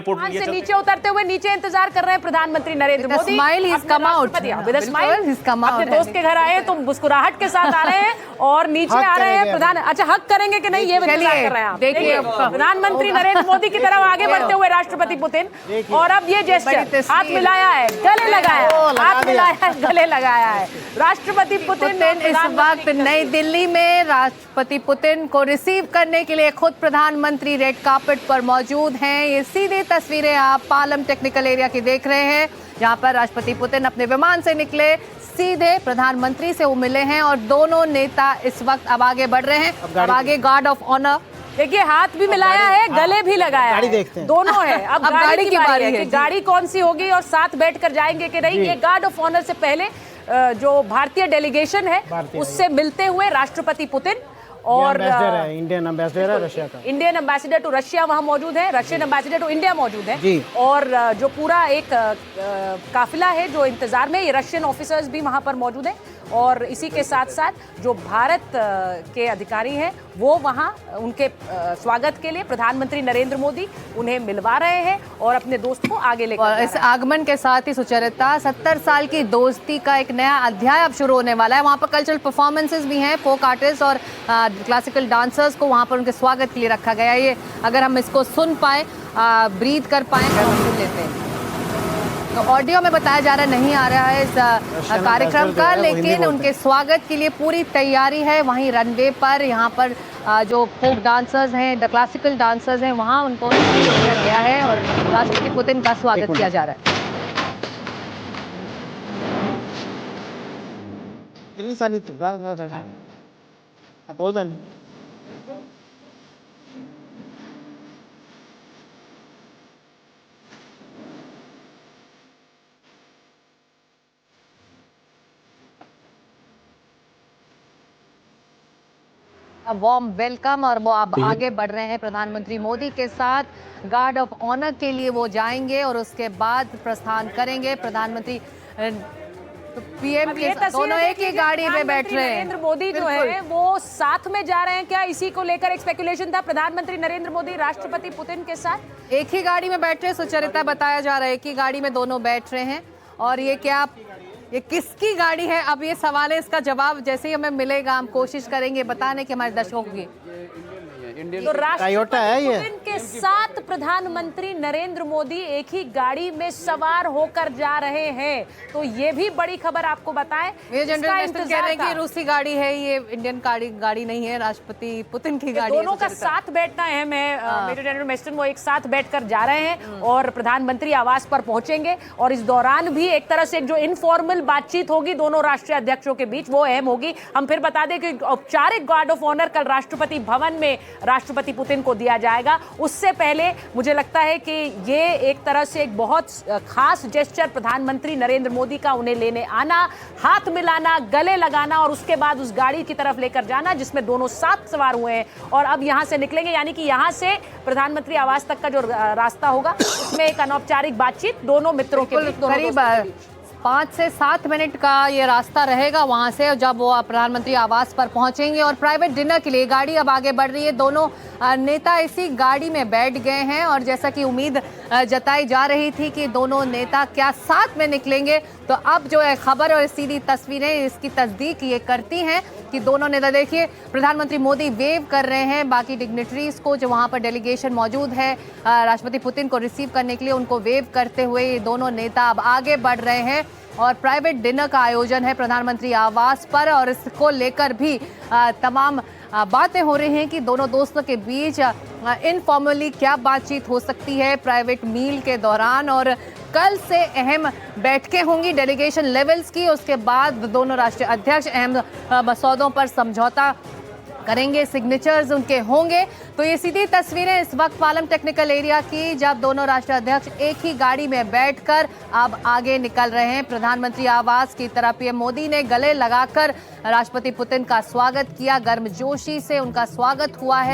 विमान से नीचे उतरते हुए नीचे इंतजार कर रहे हैं प्रधानमंत्री नरेंद्र मोदी। अपने दोस्त के घर आए तो मुस्कुराहट के साथ आ रहे हैं और नीचे आ रहे हैं प्रधान। अच्छा, हक करेंगे कि नहीं ये इंतजार कर रहे हैं। देखिए प्रधानमंत्री नरेंद्र मोदी की तरफ आगे बढ़ते हुए राष्ट्रपति पुतिन, और अब ये जेस्चर, हाथ मिलाया है, गले लगाया, हाथ मिलाया है, गले लगाया है राष्ट्रपति पुतिन। इस वक्त नई दिल्ली में राष्ट्रपति पुतिन को रिसीव करने के लिए खुद प्रधानमंत्री रेड कार्पेट पर मौजूद हैं। ये सीधी तस्वीरें आप पालम टेक्निकल एरिया की देख रहे हैं, जहां पर राष्ट्रपति पुतिन अपने विमान से निकले, सीधे प्रधानमंत्री से वो मिले हैं और दोनों नेता इस वक्त अब आगे बढ़ रहे हैं। अब आगे गार्ड ऑफ ऑनर, देखिए हाथ भी मिलाया है, गले भी लगाया है, देखते हैं दोनों है। अब गाड़ी की बारी है कि गाड़ी कौन सी होगी और साथ बैठकर जाएंगे कि नहीं। ये गार्ड ऑफ ऑनर से पहले जो भारतीय डेलीगेशन है उससे मिलते हुए राष्ट्रपति पुतिन और इंडियन एम्बेसडर है रशिया का, इंडियन एम्बेसडर टू रशिया वहां मौजूद है, रशियन एम्बेसडर टू इंडिया मौजूद है, और जो पूरा एक काफिला है जो इंतजार में, ये रशियन ऑफिसर्स भी वहां पर मौजूद हैं। और इसी के साथ साथ जो भारत के अधिकारी हैं वो वहां उनके स्वागत के लिए प्रधानमंत्री नरेंद्र मोदी उन्हें मिलवा रहे हैं और अपने दोस्त को आगे लेकर। इस आगमन के साथ ही सुचरिता 70 साल की दोस्ती का एक नया अध्याय अब शुरू होने वाला है। वहाँ पर कल्चरल परफॉर्मेंसेस भी हैं, फोक आर्टिस्ट और क्लासिकल डांसर्स को वहाँ पर उनके स्वागत के लिए रखा गया है। ये अगर हम इसको सुन पाए, ब्रीथ कर पाए तो हम सुन लेते हैं। तो ऑडियो में बताया जा रहा नहीं आ रहा है इस कार्यक्रम का, लेकिन उनके स्वागत के लिए पूरी तैयारी है। वहीं रनवे पर यहाँ पर जो फोक डांसर्स हैं, द क्लासिकल डांसर्स हैं, वहाँ उनको किया गया है और राष्ट्रपति पुतिन का स्वागत किया जा रहा है। वार्म वेलकम, और वो अब आगे बढ़ रहे हैं प्रधानमंत्री मोदी के साथ। गार्ड ऑफ ऑनर के लिए वो जाएंगे और उसके बाद प्रस्थान करेंगे। प्रधानमंत्री तो पीएम के दोनों एक ही गाड़ी में बैठ रहे हैं। नरेंद्र मोदी जो है वो साथ में जा रहे हैं क्या, इसी को लेकर एक स्पेकुलेशन था। प्रधानमंत्री नरेंद्र मोदी राष्ट्रपति पुतिन के साथ एक ही गाड़ी में बैठ रहे हैं। सुचरिता बताया जा रहा है एक ही गाड़ी में दोनों बैठ रहे हैं। और ये क्या, ये किसकी गाड़ी है, अब ये सवाल है, इसका जवाब जैसे ही हमें मिलेगा हम कोशिश करेंगे बताने के हमारे दर्शकों की। तो राष्ट्रपति पुतिन के साथ प्रधानमंत्री नरेंद्र मोदी एक ही गाड़ी में सवार होकर जा रहे हैं, तो ये भी बड़ी खबर आपको बताएं। ये जनरल कह रहे हैं कि रूसी गाड़ी है, ये इंडियन गाड़ी नहीं है, राष्ट्रपति पुतिन की गाड़ी दोनों का साथ बैठना है। मेजर जनरल मेस्टन वो एक साथ बैठकर जा रहे हैं और प्रधानमंत्री आवास पर पहुंचेंगे, और इस दौरान भी एक तरह से जो इनफॉर्मल बातचीत होगी दोनों राष्ट्रीय अध्यक्षों के बीच वो अहम होगी। हम फिर बता दें कि औपचारिक गार्ड ऑफ ऑनर कल राष्ट्रपति भवन में राष्ट्रपति पुतिन को दिया जाएगा। उससे पहले मुझे लगता है कि ये एक तरह से एक बहुत खास जेस्चर प्रधानमंत्री नरेंद्र मोदी का, उन्हें लेने आना, हाथ मिलाना, गले लगाना और उसके बाद उस गाड़ी की तरफ लेकर जाना जिसमें दोनों साथ सवार हुए हैं और अब यहां से निकलेंगे। यानी कि यहां से प्रधानमंत्री आवास तक का जो रास्ता होगा उसमें एक अनौपचारिक बातचीत दोनों मित्रों के बीच, करीब 5 से 7 मिनट का ये रास्ता रहेगा वहाँ से, जब वो प्रधानमंत्री आवास पर पहुँचेंगे। और प्राइवेट डिनर के लिए गाड़ी अब आगे बढ़ रही है। दोनों नेता इसी गाड़ी में बैठ गए हैं और जैसा कि उम्मीद जताई जा रही थी कि दोनों नेता क्या साथ में निकलेंगे, तो अब जो है खबर और सीधी तस्वीरें इसकी तस्दीक ये करती हैं कि दोनों नेता, देखिए प्रधानमंत्री मोदी वेव कर रहे हैं बाकी डिग्निटरीज को जो वहाँ पर डेलीगेशन मौजूद है राष्ट्रपति पुतिन को रिसीव करने के लिए, उनको वेव करते हुए ये दोनों नेता अब आगे बढ़ रहे हैं। और प्राइवेट डिनर का आयोजन है प्रधानमंत्री आवास पर और इसको लेकर भी तमाम बातें हो रही हैं कि दोनों दोस्तों के बीच इनफॉर्मली क्या बातचीत हो सकती है प्राइवेट मील के दौरान। और कल से अहम बैठकें होंगी डेलीगेशन लेवल्स की, उसके बाद दोनों राष्ट्रीय अध्यक्ष अहम मसौदों पर समझौता करेंगे, सिग्नेचर्स उनके होंगे। तो ये सीधी तस्वीरें इस वक्त पालम टेक्निकल एरिया की, जब दोनों राष्ट्रीय अध्यक्ष एक ही गाड़ी में बैठकर अब आगे निकल रहे हैं प्रधानमंत्री आवास की तरफ। पीएम मोदी ने गले लगाकर राष्ट्रपति पुतिन का स्वागत किया, गर्मजोशी से उनका स्वागत हुआ है।